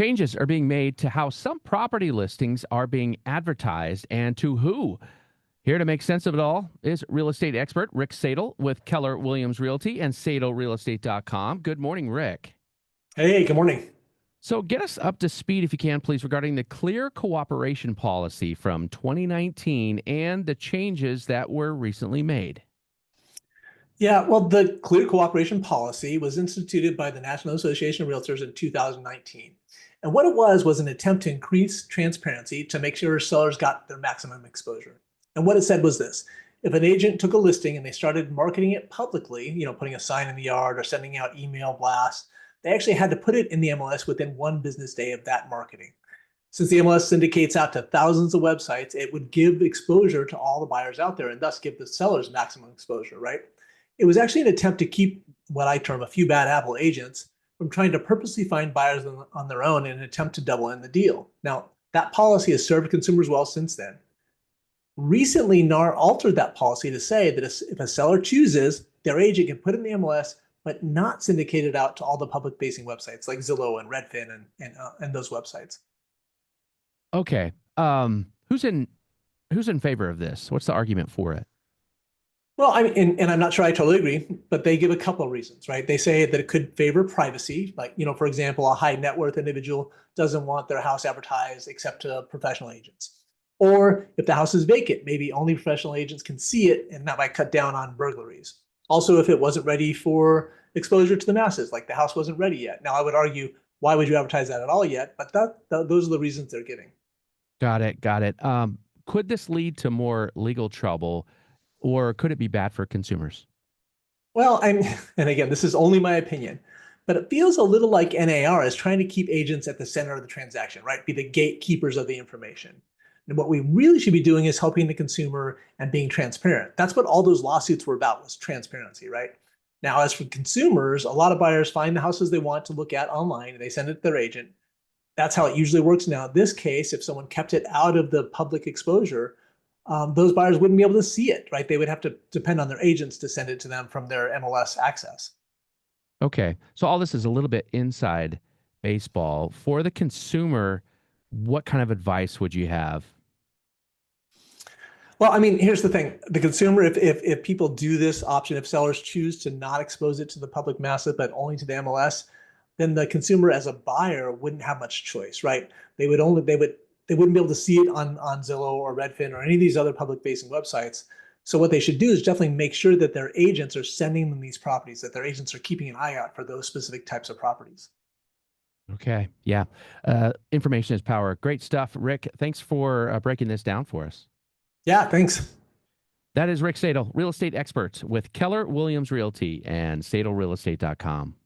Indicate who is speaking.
Speaker 1: Changes are being made to how some property listings are being advertised and to who. Here to make sense of it all is real estate expert Rick Sadle with Keller Williams Realty and SadleRealEstate.com. Good morning, Rick.
Speaker 2: Hey, good morning.
Speaker 1: So get us up to speed, if you can, please, regarding the Clear Cooperation Policy from 2019 and the changes that were recently made.
Speaker 2: Yeah, well, the Clear Cooperation Policy was instituted by the National Association of Realtors in 2019. And what it was an attempt to increase transparency to make sure sellers got their maximum exposure. And what it said was this: if an agent took a listing and they started marketing it publicly, putting a sign in the yard or sending out email blasts, they actually had to put it in the MLS within one business day of that marketing. Since the MLS syndicates out to thousands of websites, it would give exposure to all the buyers out there and thus give the sellers maximum exposure, right? It was actually an attempt to keep what I term a few bad apple agents from trying to purposely find buyers on their own in an attempt to double in the deal. Now, that policy has served consumers well since then. Recently, NAR altered that policy to say that if a seller chooses, their agent can put it in the MLS, but not syndicate it out to all the public-facing websites like Zillow and Redfin and those websites.
Speaker 1: Okay. Who's in favor of this? What's the argument for it?
Speaker 2: Well, I mean, and I'm not sure I totally agree, but they give a couple of reasons, right? They say that it could favor privacy. Like, for example, a high net worth individual doesn't want their house advertised except to professional agents. Or if the house is vacant, maybe only professional agents can see it, and that might cut down on burglaries. Also, if it wasn't ready for exposure to the masses, like the house wasn't ready yet. Now, I would argue, why would you advertise that at all yet? But those are the reasons they're giving.
Speaker 1: Got it. Got it. Could this lead to more legal trouble, or could it be bad for consumers?
Speaker 2: Well, and again, this is only my opinion, but it feels a little like NAR is trying to keep agents at the center of the transaction, right? Be the gatekeepers of the information. And what we really should be doing is helping the consumer and being transparent. That's what all those lawsuits were about, was transparency, right? Now, as for consumers, a lot of buyers find the houses they want to look at online and they send it to their agent. That's how it usually works now. In this case, if someone kept it out of the public exposure, those buyers wouldn't be able to see it, right? They would have to depend on their agents to send it to them from their MLS access.
Speaker 1: Okay. So all this is a little bit inside baseball. For the consumer, what kind of advice would you have?
Speaker 2: Well, I mean, here's the thing. The consumer, if people do this option, if sellers choose to not expose it to the public massive, but only to the MLS, then the consumer as a buyer wouldn't have much choice, right? They wouldn't be able to see it on Zillow or Redfin or any of these other public-facing websites. So what they should do is definitely make sure that their agents are sending them these properties, that their agents are keeping an eye out for those specific types of properties.
Speaker 1: Okay. Yeah. Information is power. Great stuff, Rick. Thanks for breaking this down for us.
Speaker 2: Yeah, thanks.
Speaker 1: That is Rick Sadle, real estate expert with Keller Williams Realty and SadleRealEstate.com.